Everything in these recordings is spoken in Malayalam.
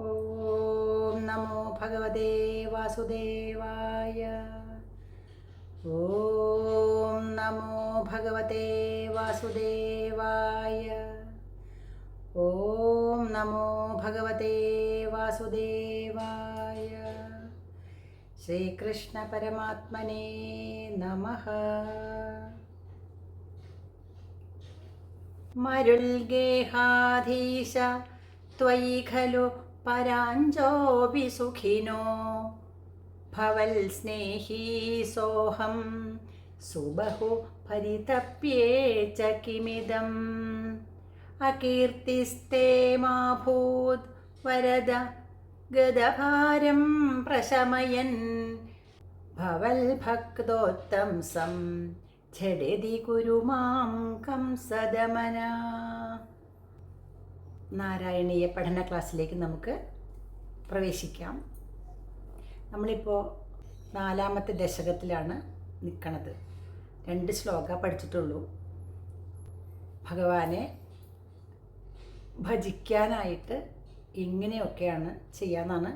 ഓം നമോ ഭഗവതേ വാസുദേവായ. ഓം നമോ ഭഗവതേ വാസുദേവായ. ഓം നമോ ഭഗവതേ വാസുദേവായ. ശ്രീകൃഷ്ണ പരമാത്മനേ നമഃ. മരുൽഗേഹാധീശ ത്വയി ഖലു പരാഞ്ജോപി സുഖിനോ ഭവൽ സ്നേഹീ സോഹം സുബഹു പരിതപ്യേ ച കിമിദം അകീർത്തിസ്തേ മാഭൂത് വരദ ഗദഭാരം പ്രശമയൻ ഭവൽ ഭക്തോത്തംസം ഝടതി കുരു മാം കംസദമന. നാരായണീയ പഠന ക്ലാസ്സിലേക്ക് നമുക്ക് പ്രവേശിക്കാം. നമ്മളിപ്പോൾ 4ാമത്തെ ദശകത്തിലാണ് നിൽക്കുന്നത്. 2 ശ്ലോക പഠിച്ചിട്ടുള്ളൂ. ഭഗവാനെ ഭജിക്കാനായിട്ട് ഇങ്ങനെയൊക്കെയാണ് ചെയ്യാമെന്നാണ്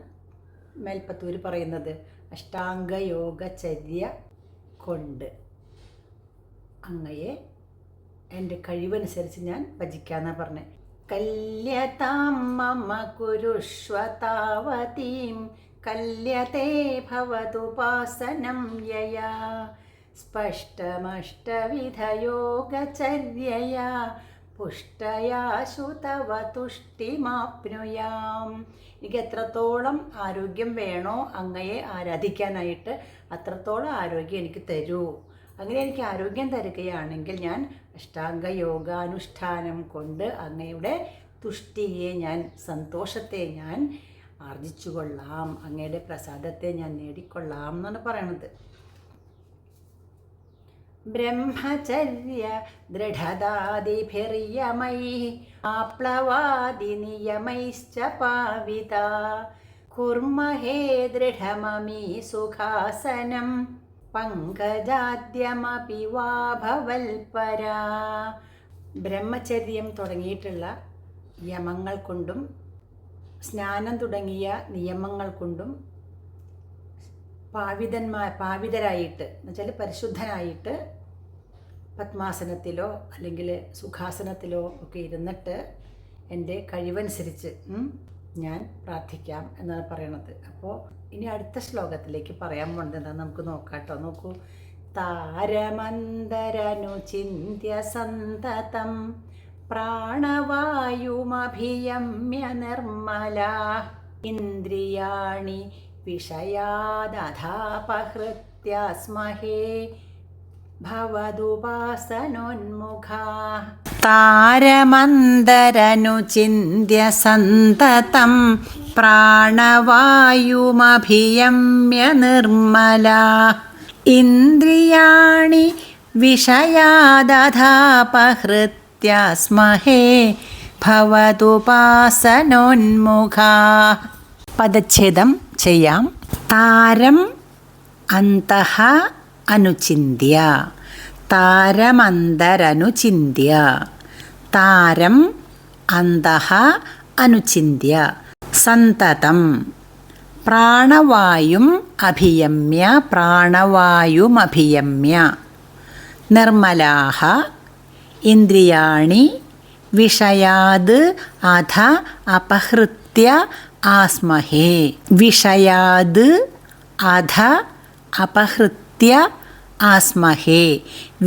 മേൽപ്പത്തൂർ പറയുന്നത്. അഷ്ടാംഗയോഗചര്യ കൊണ്ട് അങ്ങയെ എൻ്റെ കഴിവനുസരിച്ച് ഞാൻ ഭജിക്കാമെന്നാണ് പറഞ്ഞത്. കല്യതാം മമ കുരുഷ്വതാവതീം കല്യത്തെ ഭവതുപാസനം യയാ സ്പഷ്ടമഷ്ടവിധയോഗചര്യയാ പുഷ്ടയാശു തവ തുഷ്ടിമാപ്നുയാം. എനിക്ക് എത്രത്തോളം ആരോഗ്യം വേണോ അങ്ങയെ ആരാധിക്കാനായിട്ട് അത്രത്തോളം ആരോഗ്യം എനിക്ക് തരൂ. അങ്ങനെ എനിക്ക് ആരോഗ്യം തരുകയാണെങ്കിൽ ഞാൻ അഷ്ടാംഗ യോഗാനുഷ്ഠാനം കൊണ്ട് അങ്ങയുടെ തുഷ്ടിയെ ഞാൻ, സന്തോഷത്തെ ഞാൻ ആർജിച്ചു കൊള്ളാം, അങ്ങയുടെ പ്രസാദത്തെ ഞാൻ നേടിക്കൊള്ളാം എന്നാണ് പറയണത്. ബ്രഹ്മചര്യ ദൃഢതാദിഭിർയമൈ ആപ്ലവാദി നിയമൈശ്ച പാവിത കുർമഹേ ദൃഢമമീ സുഖാസനം പങ്കജാദ്യമപി വാ ഭവൽപരാ. ബ്രഹ്മചര്യം തുടങ്ങിയിട്ടുള്ള യമങ്ങൾ കൊണ്ടും സ്നാനം തുടങ്ങിയ നിയമങ്ങൾ കൊണ്ടും പാവിതരായിട്ട് എന്നുവെച്ചാൽ പരിശുദ്ധനായിട്ട് പത്മാസനത്തിലോ അല്ലെങ്കിൽ സുഖാസനത്തിലോ ഒക്കെ ഇരുന്നിട്ട് എൻ്റെ കഴിവനുസരിച്ച് ഞാൻ പ്രാർത്ഥിക്കാം എന്നാണ് പറയണത്. അപ്പോൾ ഇനി അടുത്ത ശ്ലോകത്തിലേക്ക് പറയാൻ പോകുന്നത് എന്താണെന്ന് നമുക്ക് നോക്കാം കേട്ടോ. നോക്കൂ. താരമന്തരനു ചിന്ത്യ സന്തതം പ്രാണവായുമഭിയമ്യ നിർമ്മല ഇന്ദ്രിയാണി വിഷയാദധാപഹൃത്യാസ്മഹേ ഭവതുപാസനോന്മുഖാ. താരമന്തരനു ചിന്ത്യ സന്തതം പ്രാണവായുമഭിയമ്യ നിർമ്മല ഇന്ദ്രിയാണി വിഷയാദധാപഹൃത്യാസ്മഹേ ഭവതുപാസനോന്മുഖാ. പദച്ഛേദം ചെയ്യാം. താരം അന്തഃ അനുചിന്ത്യ. താരമന്തരനുചിന്ത്യ. താരം അന്തഃ അനുചിന്ത്യ. സന്തതം പ്രാണവായും അഭിയമ്യ. പ്രാണവായുമഭിയമ്യ. നിർമ്മലാഃ ഇന്ദ്രിയാണി വിഷയാദ് അധ അപഹൃത്യ ആസ്മഹേ. വിഷയാദ് അധ അപഹൃത്യ ആസ്മഹേ.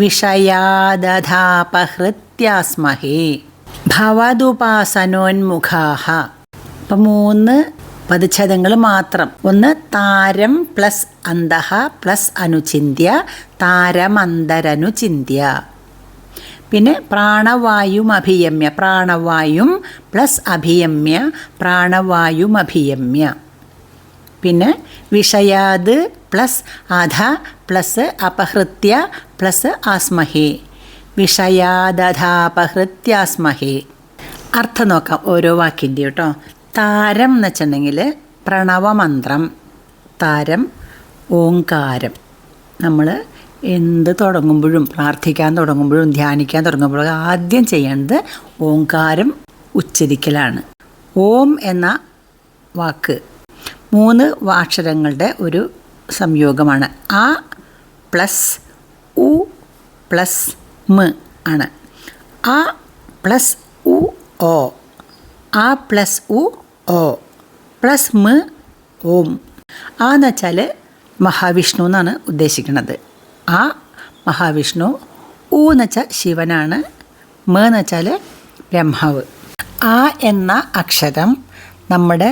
വിഷയാദധാപഹൃത്യാസ്മഹേ ഭവതുപാസനോന്മുഖാഃ. അപ്പം 3 പദച്ഛേദങ്ങൾ മാത്രം. ഒന്ന് താരം പ്ലസ് അന്തഃ പ്ലസ് അനുചിന്ത്യ. താരമന്തരനുചിന്ത്യ. പിന്നെ പ്രാണവായുമഭിയമ്യ. പ്രാണവായും പ്ലസ് അഭിയമ്യ. പ്രാണവായുമഭിയമ്യ. പിന്നെ വിഷയാദ് പ്ലസ് അധ പ്ലസ് അപഹൃത്യ പ്ലസ് ആസ്മഹേ. വിഷയാദധാപഹൃത്യാസ്മഹേ. അർത്ഥം നോക്കാം ഓരോ വാക്കിൻ്റെ കേട്ടോ. താരം എന്ന് വെച്ചിട്ടുണ്ടെങ്കിൽ പ്രണവമന്ത്രം. താരം ഓങ്കാരം. നമ്മൾ എന്ത് തുടങ്ങുമ്പോഴും, പ്രാർത്ഥിക്കാൻ തുടങ്ങുമ്പോഴും ധ്യാനിക്കാൻ തുടങ്ങുമ്പോഴും ആദ്യം ചെയ്യേണ്ടത് ഓങ്കാരം ഉച്ചരിക്കലാണ്. ഓം എന്ന വാക്ക് 3 അക്ഷരങ്ങളുടെ ഒരു സംയോഗമാണ്. ആ പ്ലസ് ഉ പ്ലസ് മ് ആണ്. ആ പ്ലസ് ഉ ഓ, ആ പ്ലസ് ഉ ഓ പ്ലസ് മ് ഓം. ആ എന്ന് വെച്ചാൽ മഹാവിഷ്ണു എന്നാണ് ഉദ്ദേശിക്കുന്നത്. ആ മഹാവിഷ്ണു. ഊ എന്ന് വെച്ചാൽ ശിവനാണ്. മ എന്ന് വെച്ചാൽ ബ്രഹ്മാവ്. ആ എന്ന അക്ഷരം നമ്മുടെ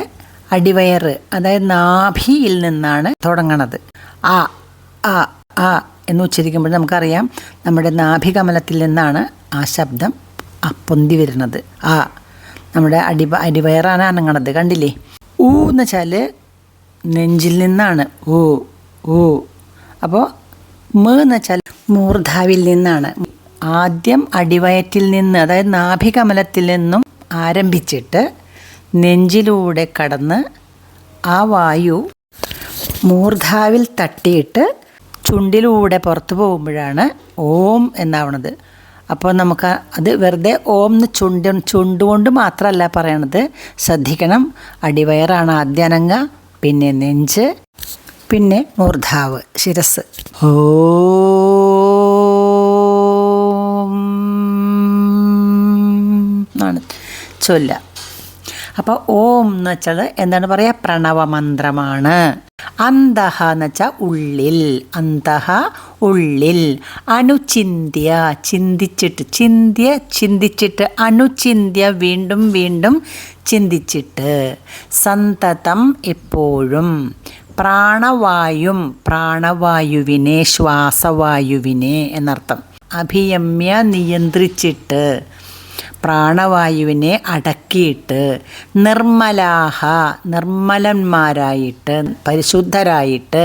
അടിവയറ്, അതായത് നാഭിയിൽ നിന്നാണ് തുടങ്ങണത്. ആ ആ ആ എന്ന് ഉച്ചരിക്കുമ്പോൾ നമുക്കറിയാം നമ്മുടെ നാഭികമലത്തിൽ നിന്നാണ് ആ ശബ്ദം പൊന്തി വരുന്നത്. ആ നമ്മുടെ അടിവയറാണ് അനങ്ങണത്, കണ്ടില്ലേ? ഊ എന്ന് വെച്ചാൽ നെഞ്ചിൽ നിന്നാണ്. ഓ ഓ. അപ്പോൾ മ എന്ന് വെച്ചാൽ മൂർധാവിൽ നിന്നാണ്. ആദ്യം അടിവയറ്റിൽ നിന്ന്, അതായത് നാഭികമലത്തിൽ നിന്നും ആരംഭിച്ചിട്ട് നെഞ്ചിലൂടെ കടന്ന് ആ വായു മൂർധാവിൽ തട്ടിയിട്ട് ചുണ്ടിലൂടെ പുറത്തു പോകുമ്പോഴാണ് ഓം എന്നാവണത്. അപ്പോൾ നമുക്ക് അത് വെറുതെ ഓം എന്ന് ചുണ്ടുകൊണ്ട് മാത്രമല്ല പറയണത്. ശ്രദ്ധിക്കണം, അടിവയറാണ് ആദ്യം അനങ്ങ, പിന്നെ നെഞ്ച്, പിന്നെ മൂർധാവ്, ശിരസ്. ഓം എന്നാണ് ചൊല്ല. അപ്പോൾ ഓം എന്ന് വെച്ചാൽ എന്താണ് പറയുക? പ്രണവമന്ത്രമാണ്. അന്തഹ എന്ന് വെച്ചാൽ ഉള്ളിൽ, അന്തഹ ഉള്ളിൽ. അനുചിന്ത്യ ചിന്തിച്ചിട്ട്, ചിന്തിച്ചിട്ട്, അനുചിന്ത്യ വീണ്ടും വീണ്ടും ചിന്തിച്ചിട്ട്, സന്തതം എപ്പോഴും. പ്രാണവായും പ്രാണവായുവിനെ, ശ്വാസവായുവിനെ എന്നർത്ഥം. അഭിയമ്യ നിയന്ത്രിച്ചിട്ട്, പ്രാണവായുവിനെ അടക്കിയിട്ട്. നിർമ്മലാഹ നിർമ്മലന്മാരായിട്ട്, പരിശുദ്ധരായിട്ട്.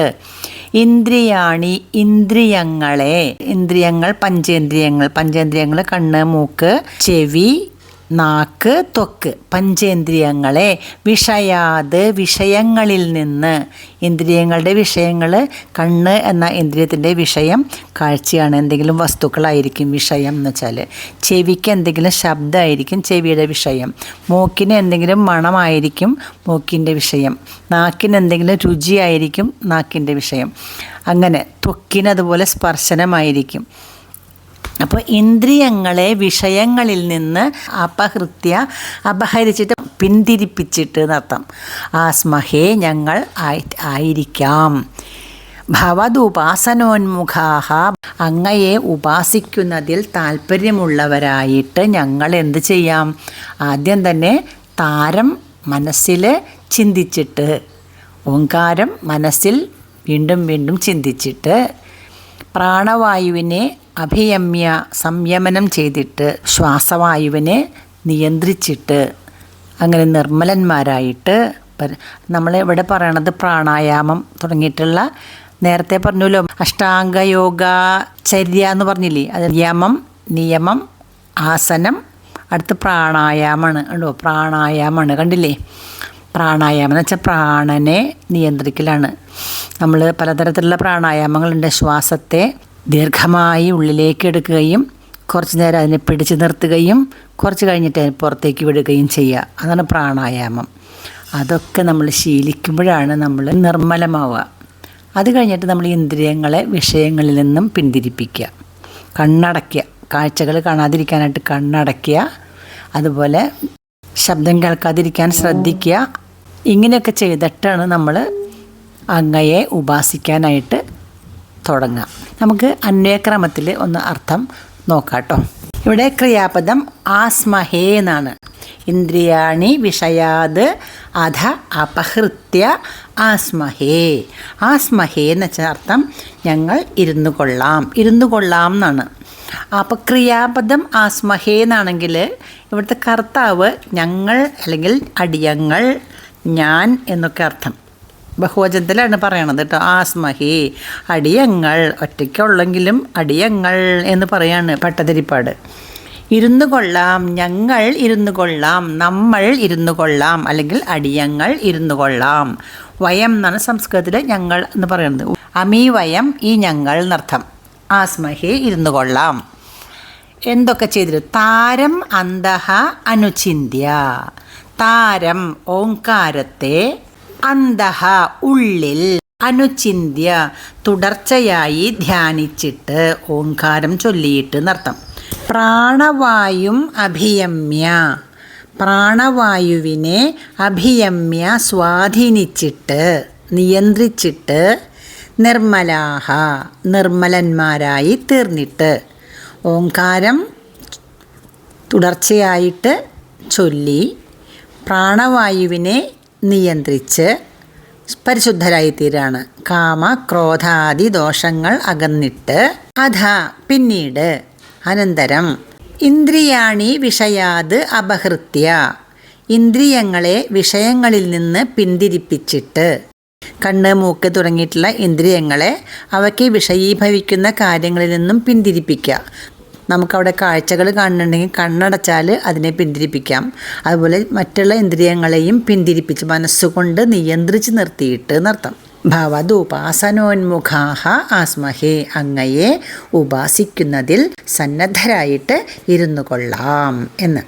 ഇന്ദ്രിയാണി ഇന്ദ്രിയങ്ങളെ, ഇന്ദ്രിയങ്ങൾ പഞ്ചേന്ദ്രിയങ്ങൾ കണ്ണ്, മൂക്ക്, ചെവി, നാക്ക്, ത്വക്ക്, പഞ്ചേന്ദ്രിയങ്ങളെ. വിഷയാത് വിഷയങ്ങളിൽ നിന്ന്. ഇന്ദ്രിയങ്ങളുടെ വിഷയങ്ങൾ, കണ്ണ് എന്ന ഇന്ദ്രിയത്തിൻ്റെ വിഷയം കാഴ്ചയാണ്, എന്തെങ്കിലും വസ്തുക്കളായിരിക്കും വിഷയം എന്ന് വെച്ചാൽ. ചെവിക്ക് എന്തെങ്കിലും ശബ്ദമായിരിക്കും ചെവിയുടെ വിഷയം. മൂക്കിന് എന്തെങ്കിലും മണമായിരിക്കും മൂക്കിൻ്റെ വിഷയം. നാക്കിന് എന്തെങ്കിലും രുചിയായിരിക്കും നാക്കിൻ്റെ വിഷയം. അങ്ങനെ ത്വക്കിന് അതുപോലെ സ്പർശനമായിരിക്കും. അപ്പോൾ ഇന്ദ്രിയങ്ങളെ വിഷയങ്ങളിൽ നിന്ന് അപഹരിച്ചിട്ട് പിന്തിരിപ്പിച്ചിട്ട് എന്നർത്ഥം. ആസ്മഹേ ഞങ്ങൾ ആയിരിക്കാം. ഭവതുപാസനോന്മുഖാഹ അങ്ങയെ ഉപാസിക്കുന്നതിൽ താല്പര്യമുള്ളവരായിട്ട് ഞങ്ങൾ എന്ത് ചെയ്യാം? ആദ്യം തന്നെ താരം മനസ്സിൽ ചിന്തിച്ചിട്ട്, ഓങ്കാരം മനസ്സിൽ വീണ്ടും വീണ്ടും ചിന്തിച്ചിട്ട്, പ്രാണവായുവിനെ അഭിയമ്യ സംയമനം ചെയ്തിട്ട്, ശ്വാസവായുവിനെ നിയന്ത്രിച്ചിട്ട്, അങ്ങനെ നിർമ്മലന്മാരായിട്ട്. നമ്മളിവിടെ പറയണത് പ്രാണായാമം തുടങ്ങിയിട്ടുള്ള, നേരത്തെ പറഞ്ഞല്ലോ അഷ്ടാംഗയോഗ ചര്യ എന്ന് പറഞ്ഞില്ലേ, അത് നിയമം, ആസനം, അടുത്ത് പ്രാണായാമമാണ്. കണ്ടോ? പ്രാണായാമമാണ്, കണ്ടില്ലേ? പ്രാണായാമം എന്ന് വെച്ചാൽ പ്രാണനെ നിയന്ത്രിക്കലാണ്. നമ്മൾ പലതരത്തിലുള്ള പ്രാണായാമങ്ങളുണ്ട്. ശ്വാസത്തെ ദീർഘമായി ഉള്ളിലേക്ക് എടുക്കുകയും കുറച്ച് നേരം അതിനെ പിടിച്ചു നിർത്തുകയും കുറച്ച് കഴിഞ്ഞിട്ട് അതിനെ പുറത്തേക്ക് വിടുകയും ചെയ്യുക. അതാണ് പ്രാണായാമം. അതൊക്കെ നമ്മൾ ശീലിക്കുമ്പോഴാണ് നമ്മൾ നിർമ്മലമാവുക. അത് കഴിഞ്ഞിട്ട് നമ്മൾ ഇന്ദ്രിയങ്ങളെ വിഷയങ്ങളിൽ നിന്നും പിന്തിരിപ്പിക്കുക. കണ്ണടയ്ക്കുക, കാഴ്ചകൾ കാണാതിരിക്കാനായിട്ട് കണ്ണടയ്ക്കുക. അതുപോലെ ശബ്ദം കേൾക്കാതിരിക്കാൻ ശ്രദ്ധിക്കുക. ഇങ്ങനെയൊക്കെ ചെയ്തിട്ടാണ് നമ്മൾ അങ്ങയെ ഉപാസിക്കാനായിട്ട് തുടങ്ങാം. നമുക്ക് അന്വയക്രമത്തിൽ ഒന്ന് അർത്ഥം നോക്കാം കേട്ടോ. ഇവിടെ ക്രിയാപദം ആസ്മഹേ എന്നാണ്. ഇന്ദ്രിയാണി വിഷയാത് അധ അപഹൃത്യ ആസ്മഹേ. ആസ്മഹേ എന്ന് വെച്ചാൽ അർത്ഥം ഞങ്ങൾ ഇരുന്നു കൊള്ളാം എന്നാണ്. അപ്പോൾ ക്രിയാപദം ആസ്മഹേ എന്നാണെങ്കിൽ ഇവിടുത്തെ കർത്താവ് ഞങ്ങൾ അല്ലെങ്കിൽ അടിയങ്ങൾ, ഞാൻ എന്നൊക്കെ അർത്ഥം. ബഹുവചനത്തിലാണ് പറയണത് കേട്ടോ. ആസ്മഹേ, അടിയങ്ങൾ. ഒറ്റയ്ക്കുള്ളെങ്കിലും അടിയങ്ങൾ എന്ന് പറയാണ് പട്ടതിരിപ്പാട്. ഇരുന്നു കൊള്ളാം, ഞങ്ങൾ ഇരുന്നു കൊള്ളാം, നമ്മൾ ഇരുന്നു കൊള്ളാം, അല്ലെങ്കിൽ അടിയങ്ങൾ ഇരുന്നു കൊള്ളാം. വയം എന്നാണ് സംസ്കൃതത്തിൽ ഞങ്ങൾ എന്ന് പറയുന്നത്. അമീ വയം, ഈ ഞങ്ങൾ എന്നർത്ഥം. ആസ്മഹേ ഇരുന്നു കൊള്ളാം. എന്തൊക്കെ ചെയ്തിട്ട്? താരം അന്തഹ അനുചിന്യ. താരം ഓങ്കാരത്തെ അന്തഃ ഉള്ളിൽ അനുചിന്യ തുടർച്ചയായി ധ്യാനിച്ചിട്ട് ഓങ്കാരം ചൊല്ലിയിട്ട് എന്നർത്ഥം. പ്രാണവായും അഭിയമ്യ പ്രാണവായുവിനെ അഭിയമ്യ സ്വാധീനിച്ചിട്ട് നിയന്ത്രിച്ചിട്ട് നിർമ്മലാഹ നിർമ്മലന്മാരായി തീർന്നിട്ട് ഓങ്കാരം തുടർച്ചയായിട്ട് ചൊല്ലി പ്രാണവായുവിനെ നിയന്ത്രിച്ച് പരിശുദ്ധരായിത്തീരാണ്. കാമ ക്രോധാദി ദോഷങ്ങൾ അകന്നിട്ട് അധ പിന്നീട് അനന്തരം ഇന്ദ്രിയാണി വിഷയാത് അപഹൃത്യ ഇന്ദ്രിയങ്ങളെ വിഷയങ്ങളിൽ നിന്ന് പിന്തിരിപ്പിച്ചിട്ട് കണ്ണ് മൂക്ക് തുടങ്ങിയിട്ടുള്ള ഇന്ദ്രിയങ്ങളെ അവയ്ക്ക് വിഷയീഭവിക്കുന്ന കാര്യങ്ങളിൽ നിന്നും പിന്തിരിപ്പിക്കുക. നമുക്കവിടെ കാഴ്ചകൾ കാണുന്നുണ്ടെങ്കിൽ കണ്ണടച്ചാൽ അതിനെ പിന്തിരിപ്പിക്കാം. അതുപോലെ മറ്റുള്ള ഇന്ദ്രിയങ്ങളെയും പിന്തിരിപ്പിച്ച് മനസ്സുകൊണ്ട് നിയന്ത്രിച്ച് നിർത്തിയിട്ട് എന്നർത്ഥം. ഭവദുപാസനോന്മുഖാഹ ആസ്മഹേ അങ്ങയെ ഉപാസിക്കുന്നതിൽ സന്നദ്ധരായിട്ട് ഇരുന്നു കൊള്ളാം എന്ന്.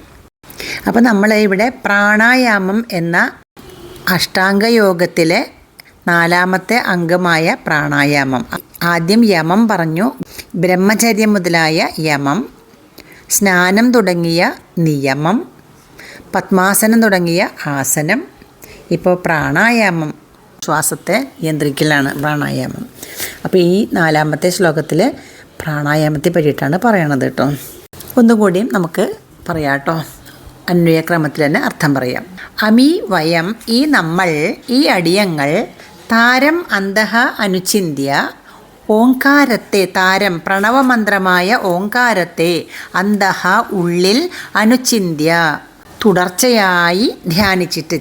അപ്പോൾ നമ്മൾ ഇവിടെ പ്രാണായാമം എന്ന അഷ്ടാംഗയോഗത്തിലെ 4ാമത്തെ അംഗമായ പ്രാണായാമം. ആദ്യം യമം പറഞ്ഞു, ബ്രഹ്മചര്യം മുതലായ യമം, സ്നാനം തുടങ്ങിയ നിയമം, പത്മാസനം തുടങ്ങിയ ആസനം. ഇപ്പോൾ പ്രാണായാമം ശ്വാസത്തെ നിയന്ത്രിക്കലാണ് പ്രാണായാമം. അപ്പോൾ ഈ 4ാമത്തെ ശ്ലോകത്തിൽ പ്രാണായാമത്തെ പറ്റിയിട്ടാണ് പറയണത് കേട്ടോ. ഒന്നുകൂടിയും നമുക്ക് പറയാം കേട്ടോ. അന്വയക്രമത്തിൽ തന്നെ അർത്ഥം പറയാം. അമി വയം ഈ നമ്മൾ ഈ അടിയങ്ങൾ താരം അന്തഃ അനുചിന്യ ഓങ്കാരത്തെ താരം പ്രണവമന്ത്രമായ ഓങ്കാരത്തെ അന്തഃ ഉള്ളിൽ അനുചിന്യ തുടർച്ചയായി ധ്യാനിച്ചിട്ട്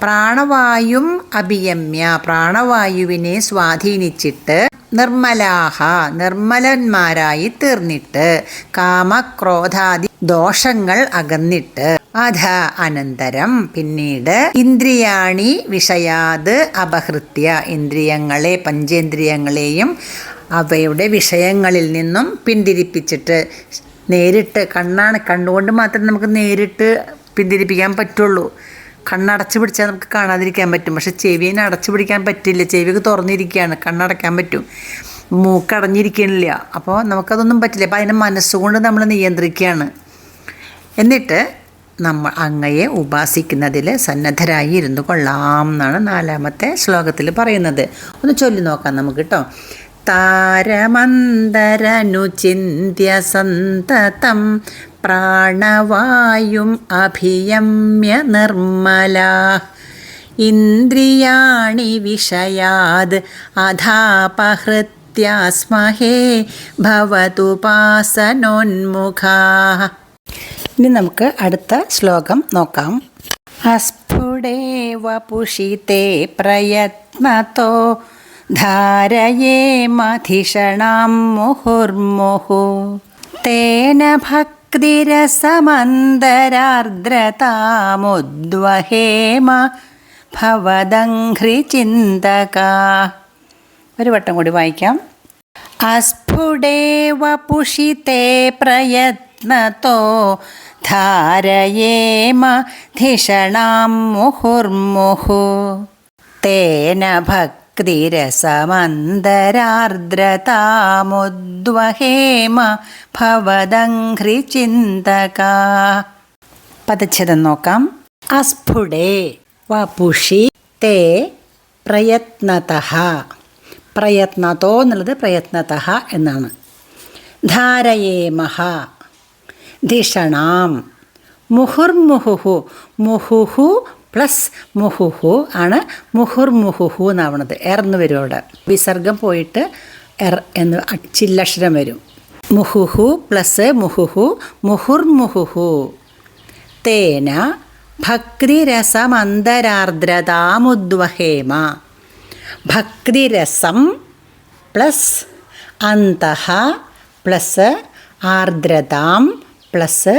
പ്രാണവായും അഭിയമ്യ പ്രാണവായുവിനെ സ്വാധീനിച്ചിട്ട് നിർമ്മലാഹ നിർമ്മലന്മാരായി തീർന്നിട്ട് കാമക്രോധാദി ദോഷങ്ങൾ അകന്നിട്ട് അധ അനന്തരം പിന്നീട് ഇന്ദ്രിയാണി വിഷയാത് അപഹൃത്യ ഇന്ദ്രിയങ്ങളെ പഞ്ചേന്ദ്രിയങ്ങളെയും അവയുടെ വിഷയങ്ങളിൽ നിന്നും പിന്തിരിപ്പിച്ചിട്ട് നേരിട്ട് കണ്ണുകൊണ്ട് മാത്രമേ നമുക്ക് നേരിട്ട് പിന്തിരിപ്പിക്കാൻ പറ്റുള്ളൂ. കണ്ണടച്ച് പിടിച്ചാൽ നമുക്ക് കാണാതിരിക്കാൻ പറ്റും. പക്ഷെ ചെവിനെ അടച്ചു പിടിക്കാൻ പറ്റില്ല. ചെവിക്ക് തുറന്നിരിക്കുകയാണ്, കണ്ണടയ്ക്കാൻ പറ്റും. മൂക്കടഞ്ഞിരിക്കണില്ല. അപ്പോൾ നമുക്കതൊന്നും പറ്റില്ല. അപ്പോൾ അതിനെ മനസ്സുകൊണ്ട് നമ്മൾ നിയന്ത്രിക്കുകയാണ്. എന്നിട്ട് നമ്മൾ അങ്ങയെ ഉപാസിക്കുന്നതിൽ സന്നദ്ധരായി ഇരുന്നു കൊള്ളാം എന്നാണ് 4ാമത്തെ ശ്ലോകത്തിൽ പറയുന്നത്. ഒന്ന് ചൊല്ലി നോക്കാം നമുക്ക് കേട്ടോ. താരമന്തരനുചിന്യ സന്തതം പ്രാണവായും അഭിയമ്യ നിർമ്മല ഇന്ദ്രിയാണി വിഷയാത് അധാപഹൃത്യാസ്മഹേ ഭവതുപാസനോന്മുഖാ. ഇനി നമുക്ക് അടുത്ത ശ്ലോകം നോക്കാം. അസ്ഫുടേവ പുഷിതേ പ്രയത്നതോ ധാരയേമധിഷണാം മുഹുർമുഹു തേന ഭക്തിരസമന്തരാർദ്രതാമുദ്വഹേമ ഭവദംഘ്രിചിന്തകാ. ഒരു വട്ടം കൂടി വായിക്കാം. അസ്ഫുടേവ പുഷിതേ പ്രയത്നതോ ധാരയേമ ധിഷണാം മുഹുർമുഹു തേന ഭക്തിരസമന്തരാർദ്രതാമുദ്വഹേമ ഭവദംഘ്രിചിന്തകാ. പദച്ഛേദം നോക്കാം. അസ്ഫുടേ വപുഷി തേ പ്രയത്നതഃ. പ്രയത്നതോ എന്നുള്ളത് പ്രയത്നതഃ എന്നാണ്. ധാരയേമഹ ധിഷണാം മുഹുർമുഹുഹു. മുഹുഹു പ്ലസ് മുഹുഹു ആണ് മുഹുർമുഹുഹു എന്നാവണത്. എർന്ന് വരും അവിടെ. വിസർഗം പോയിട്ട് എർ എന്ന് ചില്ലക്ഷരം വരും. മുഹുഹു പ്ലസ് മുഹുഹു മുഹുർമുഹുഹു തേന ഭക്തിരസമന്തരാർദ്രതാമുദ്വഹേമ. ഭക്തിരസം പ്ലസ് അന്തഃ പ്ലസ് ആർദ്രതാം പ്ലസ്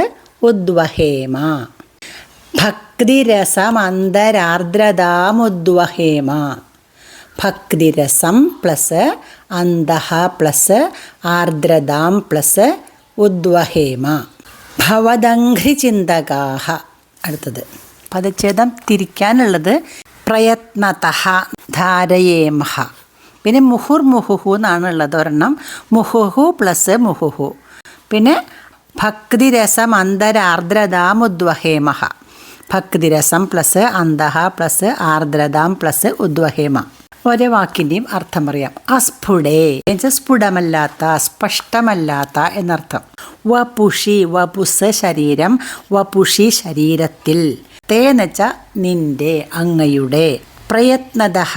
ഉദ്വഹേമ. ഭക്തിരസമന്തരാർദ്രതാമുദ്വഹേമ. ഭക്തിരസം പ്ലസ് അന്തഃ പ്ലസ് ആർദ്രതാം പ്ലസ് ഉദ്വഹേമ ഭവദംഘ്രിചിന്തകാഹ. അടുത്തത് പദച്ഛേദം തിരിക്കാനുള്ളത് പ്രയത്നതഃ ധാരയേമഹ. പിന്നെ മുഹുർമുഹുഹു എന്നാണുള്ളത് ഒരെണ്ണം. മുഹുഹു പ്ലസ് മുഹുഹു. പിന്നെ ഭക്തിരസം അന്തരാർദ്രതാമുദ്വഹേമഹ. ഭക്തിരസം പ്ലസ് അന്തഃ പ്ലസ് ആർദ്രതാം പ്ലസ് ഉദ്വഹേമ. ഒരേ വാക്കിൻ്റെയും അർത്ഥം പറയാം. അസ്ഫുടേ എന്നുവെച്ചാൽ സ്ഫുടമല്ലാത്ത, സ്പഷ്ടമല്ലാത്ത എന്നർത്ഥം. വപുഷി വപുസ് ശരീരം, വപുഷി ശരീരത്തിൽ. തേ എന്നുവെച്ചാൽ നിന്റെ, അങ്ങയുടെ. പ്രയത്നതഃ